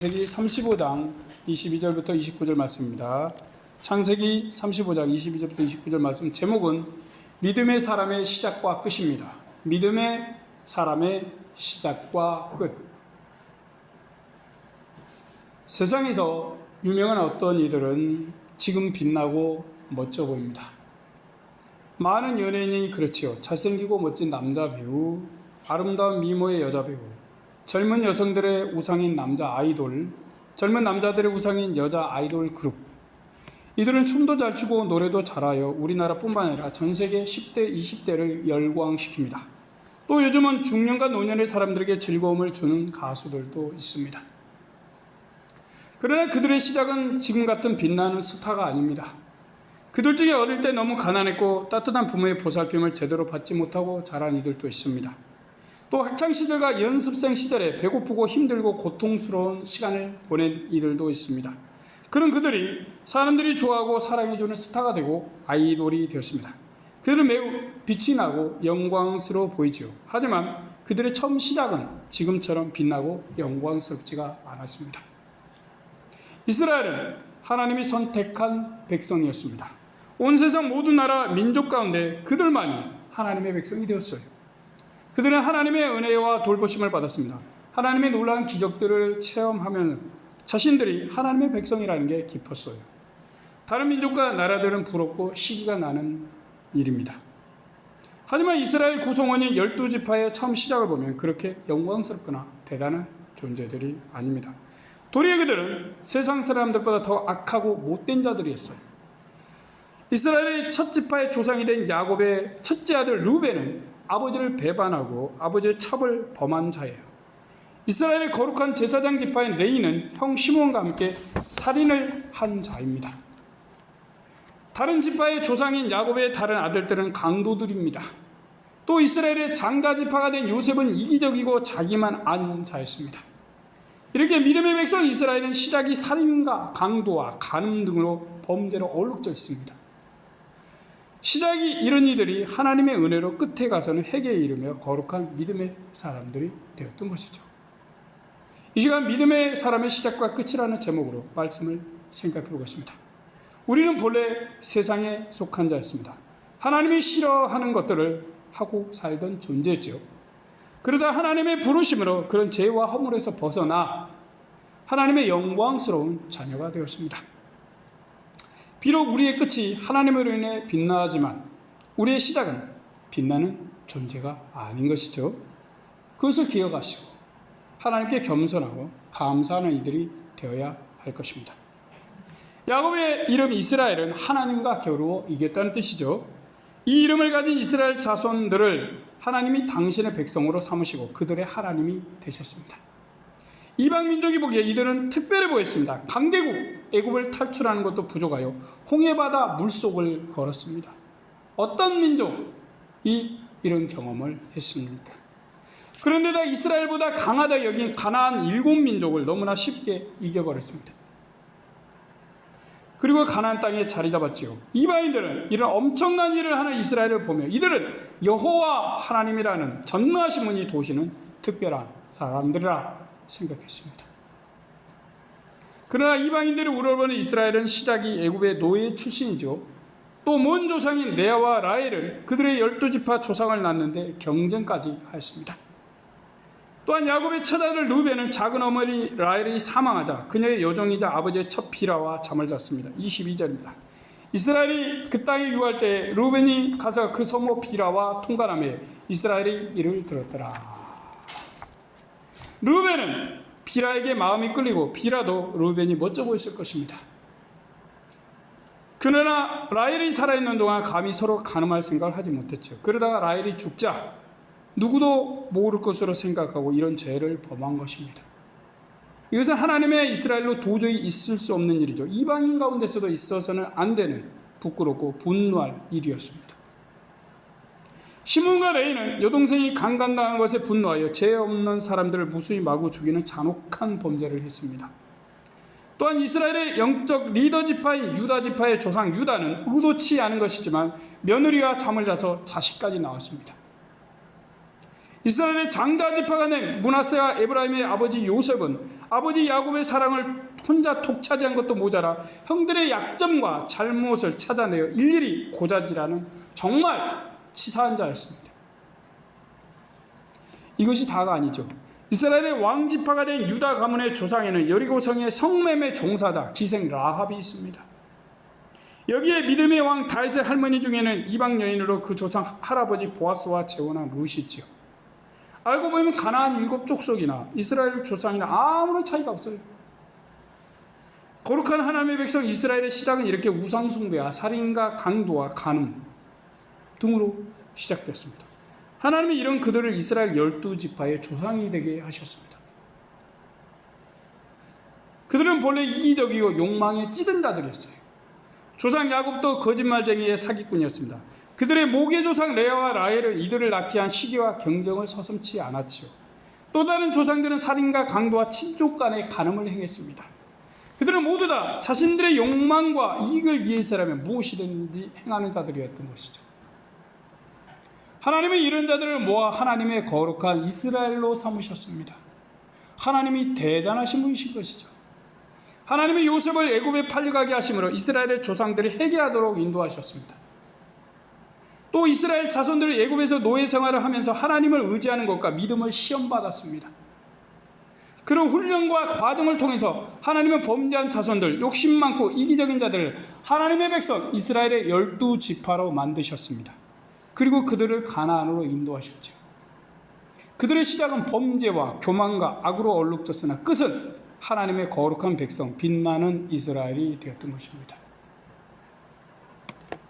창세기 35장 22절부터 29절 말씀입니다. 창세기 35장 22절부터 29절 말씀 제목은 믿음의 사람의 시작과 끝입니다. 믿음의 사람의 시작과 끝. 세상에서 유명한 어떤 이들은 지금 빛나고 멋져 보입니다. 많은 연예인이 그렇지요. 잘생기고 멋진 남자 배우, 아름다운 미모의 여자 배우, 젊은 여성들의 우상인 남자 아이돌, 젊은 남자들의 우상인 여자 아이돌 그룹. 이들은 춤도 잘 추고 노래도 잘하여 우리나라뿐만 아니라 전 세계 10대, 20대를 열광시킵니다. 또 요즘은 중년과 노년의 사람들에게 즐거움을 주는 가수들도 있습니다. 그러나 그들의 시작은 지금 같은 빛나는 스타가 아닙니다. 그들 중에 어릴 때 너무 가난했고 따뜻한 부모의 보살핌을 제대로 받지 못하고 자란 이들도 있습니다. 또 학창시절과 연습생 시절에 배고프고 힘들고 고통스러운 시간을 보낸 이들도 있습니다. 그런 그들이 사람들이 좋아하고 사랑해주는 스타가 되고 아이돌이 되었습니다. 그들은 매우 빛이 나고 영광스러워 보이지요. 하지만 그들의 처음 시작은 지금처럼 빛나고 영광스럽지가 않았습니다. 이스라엘은 하나님이 선택한 백성이었습니다. 온 세상 모든 나라 민족 가운데 그들만이 하나님의 백성이 되었어요. 그들은 하나님의 은혜와 돌보심을 받았습니다. 하나님의 놀라운 기적들을 체험하면 자신들이 하나님의 백성이라는 게 깊었어요. 다른 민족과 나라들은 부럽고 시기가 나는 일입니다. 하지만 이스라엘 구성원인 12지파의 처음 시작을 보면 그렇게 영광스럽거나 대단한 존재들이 아닙니다. 도리어 그들은 세상 사람들보다 더 악하고 못된 자들이었어요. 이스라엘의 첫 지파의 조상이 된 야곱의 첫째 아들 루벤은 아버지를 배반하고 아버지의 첩을 범한 자예요. 이스라엘의 거룩한 제사장 지파인 레이는 형 시몬과 함께 살인을 한 자입니다. 다른 지파의 조상인 야곱의 다른 아들들은 강도들입니다. 또 이스라엘의 장자 지파가 된 요셉은 이기적이고 자기만 안 자였습니다. 이렇게 믿음의 백성 이스라엘은 시작이 살인과 강도와 간음 등으로 범죄로 얼룩져 있습니다. 시작이 이런 이들이 하나님의 은혜로 끝에 가서는 회개에 이르며 거룩한 믿음의 사람들이 되었던 것이죠. 이 시간 믿음의 사람의 시작과 끝이라는 제목으로 말씀을 생각해 보겠습니다. 우리는 본래 세상에 속한 자였습니다. 하나님이 싫어하는 것들을 하고 살던 존재였죠. 그러다 하나님의 부르심으로 그런 죄와 허물에서 벗어나 하나님의 영광스러운 자녀가 되었습니다. 비록 우리의 끝이 하나님으로 인해 빛나지만 우리의 시작은 빛나는 존재가 아닌 것이죠. 그것을 기억하시고 하나님께 겸손하고 감사하는 이들이 되어야 할 것입니다. 야곱의 이름 이스라엘은 하나님과 겨루어 이겼다는 뜻이죠. 이 이름을 가진 이스라엘 자손들을 하나님이 당신의 백성으로 삼으시고 그들의 하나님이 되셨습니다. 이방 민족이 보기에 이들은 특별해 보였습니다. 강대국 애굽을 탈출하는 것도 부족하여 홍해바다 물속을 걸었습니다. 어떤 민족이 이런 경험을 했습니까? 그런데다 이스라엘보다 강하다 여긴 가나안 7민족을 너무나 쉽게 이겨버렸습니다. 그리고 가나안 땅에 자리 잡았지요. 이방인들은 이런 엄청난 일을 하는 이스라엘을 보며 이들은 여호와 하나님이라는 전능하신 분이 도우시는 특별한 사람들이라 생각했습니다. 그러나 이방인들이 우러러보는 이스라엘은 시작이 애굽의 노예 출신이죠. 또 먼 조상인 레아와 라헬은 그들의 12지파 조상을 낳는데 경쟁까지 하였습니다. 또한 야곱의 첫 아들 루벤은 작은 어머니 라헬이 사망하자 그녀의 여종이자 아버지의 첫 비라와 잠을 잤습니다. 22절입니다. 이스라엘이 그 땅에 유할 때 루벤이 가서 그 성모 비라와 통관하며 이스라엘이 이를 들었더라. 루벤은 비라에게 마음이 끌리고 비라도 루벤이 멋져 보였을 것입니다. 그러나 라헬이 살아있는 동안 감히 서로 간음할 생각을 하지 못했죠. 그러다가 라헬이 죽자 누구도 모를 것으로 생각하고 이런 죄를 범한 것입니다. 이것은 하나님의 이스라엘로 도저히 있을 수 없는 일이죠. 이방인 가운데서도 있어서는 안 되는 부끄럽고 분노할 일이었습니다. 시몬과 레이는 여동생이 강간당한 것에 분노하여 죄 없는 사람들을 무수히 마구 죽이는 잔혹한 범죄를 했습니다. 또한 이스라엘의 영적 리더 지파인 유다 지파의 조상 유다는 의도치 않은 것이지만 며느리와 잠을 자서 자식까지 낳았습니다. 이스라엘의 장자 지파가 낸 므낫세와 에브라임의 아버지 요셉은 아버지 야곱의 사랑을 혼자 독차지한 것도 모자라 형들의 약점과 잘못을 찾아내어 일일이 고자질하는 정말 치사한 자였습니다. 이것이 다가 아니죠. 이스라엘의 왕지파가 된 유다 가문의 조상에는 여리고성의 성매매 종사자 기생 라합이 있습니다. 여기에 믿음의 왕 다윗의 할머니 중에는 이방 여인으로 그 조상 할아버지 보아스와 재혼한 룻이 있지요. 알고 보면 가나안 7 족속이나 이스라엘 조상이나 아무런 차이가 없어요. 거룩한 하나님의 백성 이스라엘의 시작은 이렇게 우상숭배와 살인과 강도와 간음 등으로 시작됐습니다. 하나님이 이런 그들을 이스라엘 12지파의 조상이 되게 하셨습니다. 그들은 본래 이기적이고 욕망에 찌든 자들이었어요. 조상 야곱도 거짓말쟁이의 사기꾼이었습니다. 그들의 모계 조상 레아와 라헬은 이들을 낳게 한 시기와 경쟁을 서슴지 않았지요. 또 다른 조상들은 살인과 강도와 친족 간의 간음을 행했습니다. 그들은 모두 다 자신들의 욕망과 이익을 위해서라면 무엇이든지 행하는 자들이었던 것이죠. 하나님은 이런 자들을 모아 하나님의 거룩한 이스라엘로 삼으셨습니다. 하나님이 대단하신 분이신 것이죠. 하나님은 요셉을 애굽에 팔려가게 하심으로 이스라엘의 조상들이 회개하도록 인도하셨습니다. 또 이스라엘 자손들이 애굽에서 노예 생활을 하면서 하나님을 의지하는 것과 믿음을 시험받았습니다. 그런 훈련과 과정을 통해서 하나님은 범죄한 자손들, 욕심 많고 이기적인 자들을 하나님의 백성 이스라엘의 12지파로 만드셨습니다. 그리고 그들을 가나안으로 인도하셨죠. 그들의 시작은 범죄와 교만과 악으로 얼룩졌으나 끝은 하나님의 거룩한 백성, 빛나는 이스라엘이 되었던 것입니다.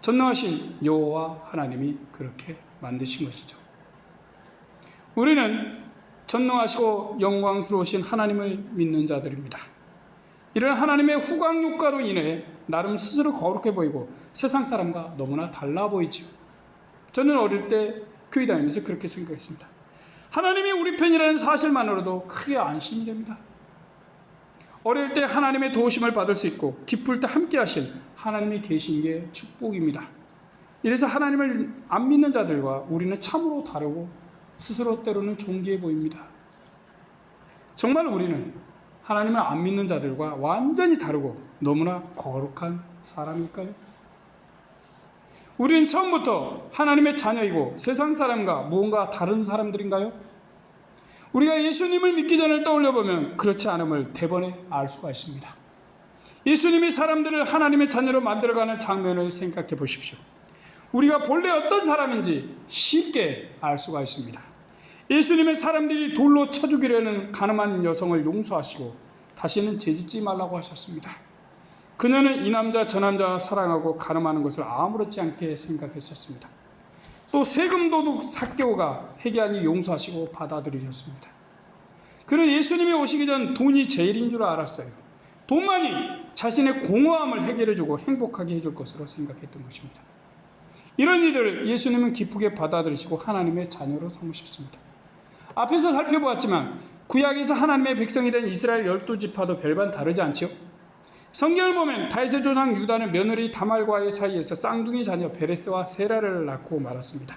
전능하신 여호와 하나님이 그렇게 만드신 것이죠. 우리는 전능하시고 영광스러우신 하나님을 믿는 자들입니다. 이런 하나님의 후광효과로 인해 나름 스스로 거룩해 보이고 세상 사람과 너무나 달라 보이지요. 저는 어릴 때 교회 다니면서 그렇게 생각했습니다. 하나님이 우리 편이라는 사실만으로도 크게 안심이 됩니다. 어릴 때 하나님의 도우심을 받을 수 있고 기쁠 때 함께 하신 하나님이 계신 게 축복입니다. 이래서 하나님을 안 믿는 자들과 우리는 참으로 다르고 스스로 때로는 존귀해 보입니다. 정말 우리는 하나님을 안 믿는 자들과 완전히 다르고 너무나 거룩한 사람일까요? 우리는 처음부터 하나님의 자녀이고 세상 사람과 무언가 다른 사람들인가요? 우리가 예수님을 믿기 전을 떠올려보면 그렇지 않음을 대번에 알 수가 있습니다. 예수님이 사람들을 하나님의 자녀로 만들어가는 장면을 생각해 보십시오. 우리가 본래 어떤 사람인지 쉽게 알 수가 있습니다. 예수님의 사람들이 돌로 쳐 죽이려는 가늠한 여성을 용서하시고 다시는 죄짓지 말라고 하셨습니다. 그녀는 이 남자 저 남자 사랑하고 가늠하는 것을 아무렇지 않게 생각했었습니다. 또 세금도둑 삭개오가 회개하니 용서하시고 받아들이셨습니다. 그는 예수님이 오시기 전 돈이 제일인 줄 알았어요. 돈만이 자신의 공허함을 해결해주고 행복하게 해줄 것으로 생각했던 것입니다. 이런 이들을 예수님은 기쁘게 받아들이시고 하나님의 자녀로 삼으셨습니다. 앞에서 살펴보았지만 구약에서 하나님의 백성이 된 이스라엘 12지파도 별반 다르지 않지요? 성경을 보면 다윗의 조상 유다는 며느리 다말과의 사이에서 쌍둥이 자녀 베레스와 세라를 낳고 말았습니다.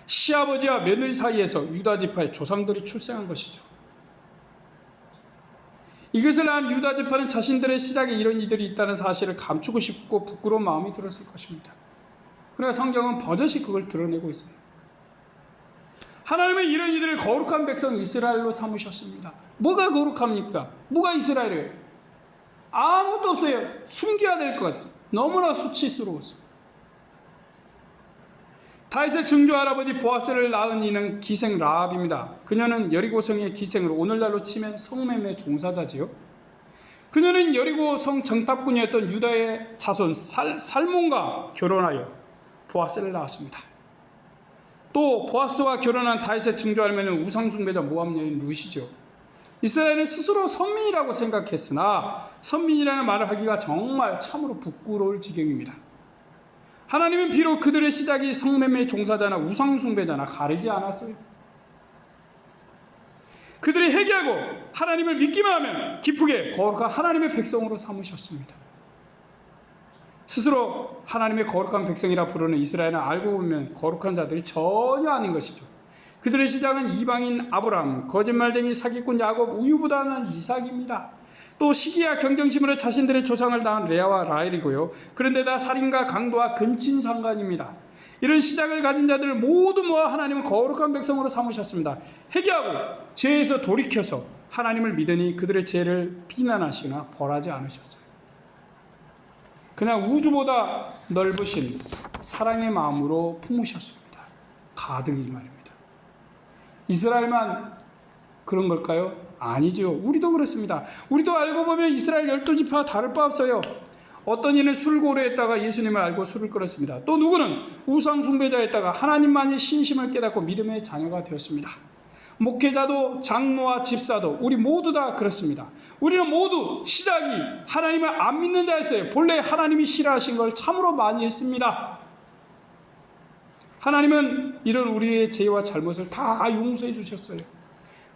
시아버지와 며느리 사이에서 유다 지파의 조상들이 출생한 것이죠. 이것을 안 유다 지파는 자신들의 시작에 이런 이들이 있다는 사실을 감추고 싶고 부끄러운 마음이 들었을 것입니다. 그러나 성경은 버젓이 그걸 드러내고 있습니다. 하나님은 이런 이들을 거룩한 백성 이스라엘로 삼으셨습니다. 뭐가 거룩합니까? 뭐가 이스라엘이에요? 아무것도 없어요. 숨겨야 될 것 같아요. 너무나 수치스러웠어요. 다윗의 증조 할아버지 보아스를 낳은 이는 기생 라합입니다. 그녀는 여리고성의 기생으로 오늘날로 치면 성매매 종사자지요. 그녀는 여리고성 정탐꾼이었던 유다의 자손 살몬과 결혼하여 보아스를 낳았습니다. 또 보아스와 결혼한 다윗의 증조 할머니는 우상숭배자 모압 여인 룻이죠. 이스라엘은 스스로 선민이라고 생각했으나 선민이라는 말을 하기가 정말 참으로 부끄러울 지경입니다. 하나님은 비록 그들의 시작이 성매매 종사자나 우상숭배자나 가리지 않았어요. 그들이 회개하고 하나님을 믿기만 하면 기쁘게 거룩한 하나님의 백성으로 삼으셨습니다. 스스로 하나님의 거룩한 백성이라 부르는 이스라엘은 알고 보면 거룩한 자들이 전혀 아닌 것이죠. 그들의 시작은 이방인 아브라함, 거짓말쟁이 사기꾼 야곱, 우유부단한 이삭입니다. 또 시기와 경쟁심으로 자신들의 조상을 당한 레아와 라헬이고요. 그런데다 살인과 강도와 근친상간입니다. 이런 시작을 가진 자들을 모두 모아 하나님은 거룩한 백성으로 삼으셨습니다. 회개하고 죄에서 돌이켜서 하나님을 믿으니 그들의 죄를 비난하시거나 벌하지 않으셨어요. 그냥 우주보다 넓으신 사랑의 마음으로 품으셨습니다. 가득히 말입니다. 이스라엘만 그런 걸까요? 아니죠. 우리도 그렇습니다. 우리도 알고 보면 이스라엘 12지파와 다를 바 없어요. 어떤 이는 술고래했다가 예수님을 알고 술을 끊었습니다. 또 누구는 우상 숭배자였다가 하나님만이 신심을 깨닫고 믿음의 자녀가 되었습니다. 목회자도 장로와 집사도 우리 모두 다 그렇습니다. 우리는 모두 시작이 하나님을 안 믿는 자였어요. 본래 하나님이 싫어하신 걸 참으로 많이 했습니다. 하나님은 이런 우리의 죄와 잘못을 다 용서해 주셨어요.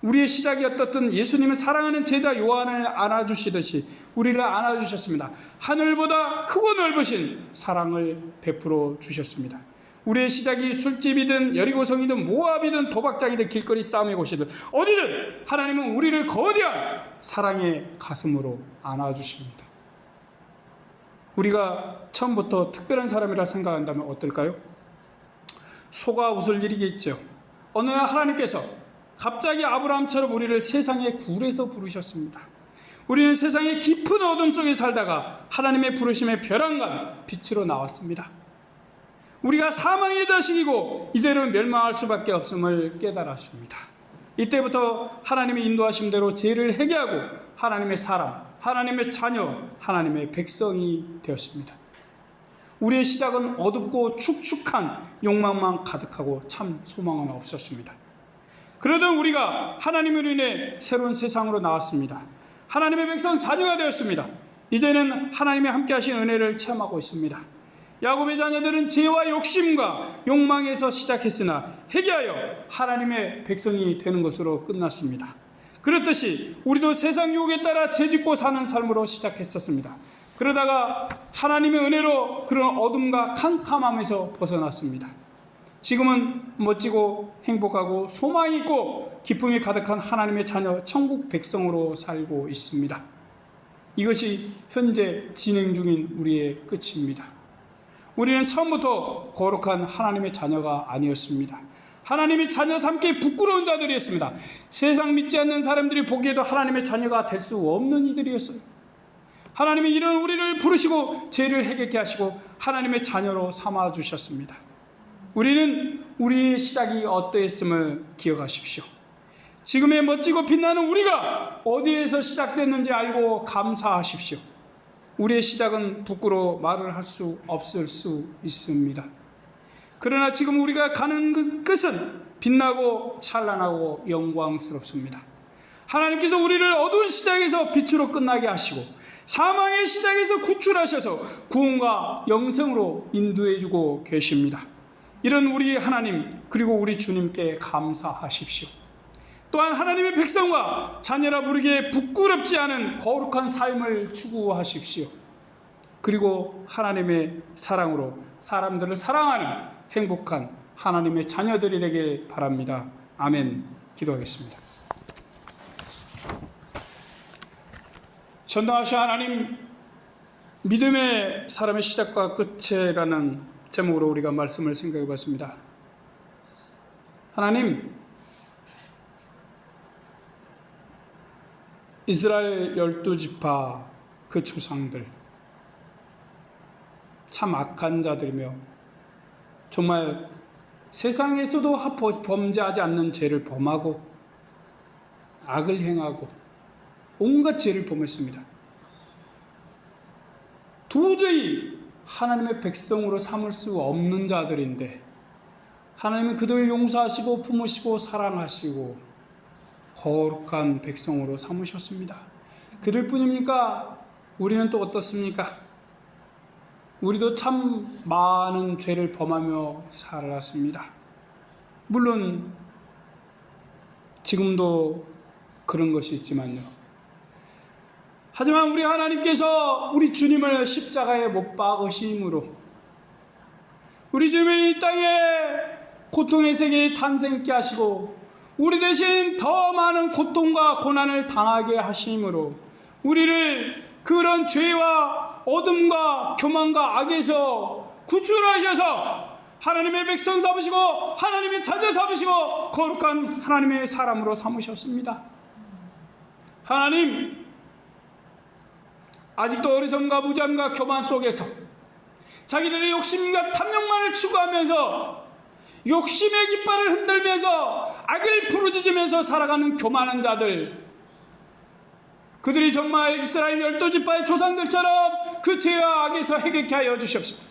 우리의 시작이 어떻든 예수님은 사랑하는 제자 요한을 안아주시듯이 우리를 안아주셨습니다. 하늘보다 크고 넓으신 사랑을 베풀어 주셨습니다. 우리의 시작이 술집이든 여리고성이든 모압이든 도박장이든 길거리 싸움의 곳이든 어디든 하나님은 우리를 거대한 사랑의 가슴으로 안아주십니다. 우리가 처음부터 특별한 사람이라 생각한다면 어떨까요? 소가 웃을 일이겠죠. 어느 날 하나님께서 갑자기 아브라함처럼 우리를 세상의 굴에서 부르셨습니다. 우리는 세상의 깊은 어둠 속에 살다가 하나님의 부르심의 벼랑간 빛으로 나왔습니다. 우리가 사망의 자식이고 이대로 멸망할 수밖에 없음을 깨달았습니다. 이때부터 하나님의 인도하심대로 죄를 회개하고 하나님의 사람, 하나님의 자녀, 하나님의 백성이 되었습니다. 우리의 시작은 어둡고 축축한 욕망만 가득하고 참 소망은 없었습니다. 그러던 우리가 하나님으로 인해 새로운 세상으로 나왔습니다. 하나님의 백성 자녀가 되었습니다. 이제는 하나님의 함께 하신 은혜를 체험하고 있습니다. 야곱의 자녀들은 죄와 욕심과 욕망에서 시작했으나 회개하여 하나님의 백성이 되는 것으로 끝났습니다. 그렇듯이 우리도 세상 유혹에 따라 죄짓고 사는 삶으로 시작했었습니다. 그러다가 하나님의 은혜로 그런 어둠과 캄캄함에서 벗어났습니다. 지금은 멋지고 행복하고 소망이 있고 기쁨이 가득한 하나님의 자녀 천국 백성으로 살고 있습니다. 이것이 현재 진행 중인 우리의 끝입니다. 우리는 처음부터 거룩한 하나님의 자녀가 아니었습니다. 하나님의 자녀 삼기 부끄러운 자들이었습니다. 세상 믿지 않는 사람들이 보기에도 하나님의 자녀가 될 수 없는 이들이었어요. 하나님이 이런 우리를 부르시고 죄를 해결케 하시고 하나님의 자녀로 삼아주셨습니다. 우리는 우리의 시작이 어떠했음을 기억하십시오. 지금의 멋지고 빛나는 우리가 어디에서 시작됐는지 알고 감사하십시오. 우리의 시작은 부끄러워 말을 할 수 없을 수 있습니다. 그러나 지금 우리가 가는 끝은 빛나고 찬란하고 영광스럽습니다. 하나님께서 우리를 어두운 시작에서 빛으로 끝나게 하시고 사망의 시작에서 구출하셔서 구원과 영생으로 인도해주고 계십니다. 이런 우리 하나님 그리고 우리 주님께 감사하십시오. 또한 하나님의 백성과 자녀라 부르기에 부끄럽지 않은 거룩한 삶을 추구하십시오. 그리고 하나님의 사랑으로 사람들을 사랑하는 행복한 하나님의 자녀들이 되길 바랍니다. 아멘. 기도하겠습니다. 전능하신 하나님, 믿음의 사람의 시작과 끝이라는 제목으로 우리가 말씀을 생각해 봤습니다. 하나님, 이스라엘 12지파 그 조상들 참 악한 자들이며 정말 세상에서도 범죄하지 않는 죄를 범하고 악을 행하고 온갖 죄를 범했습니다. 도저히 하나님의 백성으로 삼을 수 없는 자들인데 하나님은 그들을 용서하시고 품으시고 사랑하시고 거룩한 백성으로 삼으셨습니다. 그럴 뿐입니까? 우리는 또 어떻습니까? 우리도 참 많은 죄를 범하며 살았습니다. 물론 지금도 그런 것이 있지만요. 하지만 우리 하나님께서 우리 주님을 십자가에 못 박으심으로 우리 주님이 이 땅에 고통의 세계에 탄생케 하시고 우리 대신 더 많은 고통과 고난을 당하게 하심으로 우리를 그런 죄와 어둠과 교만과 악에서 구출하셔서 하나님의 백성 삼으시고 하나님의 자녀 삼으시고 거룩한 하나님의 사람으로 삼으셨습니다. 하나님, 아직도 어리석음과 무지함과 교만 속에서 자기들의 욕심과 탐욕만을 추구하면서 욕심의 깃발을 흔들면서 악을 부르짖으면서 살아가는 교만한 자들, 그들이 정말 이스라엘 12지파의 조상들처럼 그 죄와 악에서 해결케 하여 주시옵소서.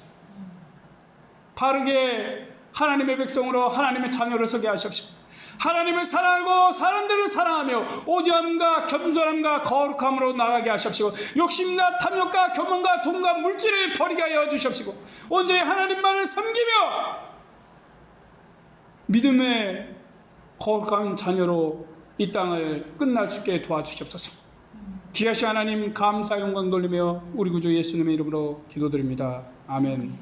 바르게 하나님의 백성으로 하나님의 자녀로 서게 하시옵소서. 하나님을 사랑하고 사람들을 사랑하며 온유함과 겸손함과 거룩함으로 나가게 하시옵시고 욕심과 탐욕과 교만과 돈과 물질을 버리게 하여 주시옵시고 온전히 하나님만을 섬기며 믿음의 거룩한 자녀로 이 땅을 끝날 수 있게 도와주시옵소서. 귀하신 하나님, 감사 영광 돌리며 우리 구주 예수님의 이름으로 기도드립니다. 아멘.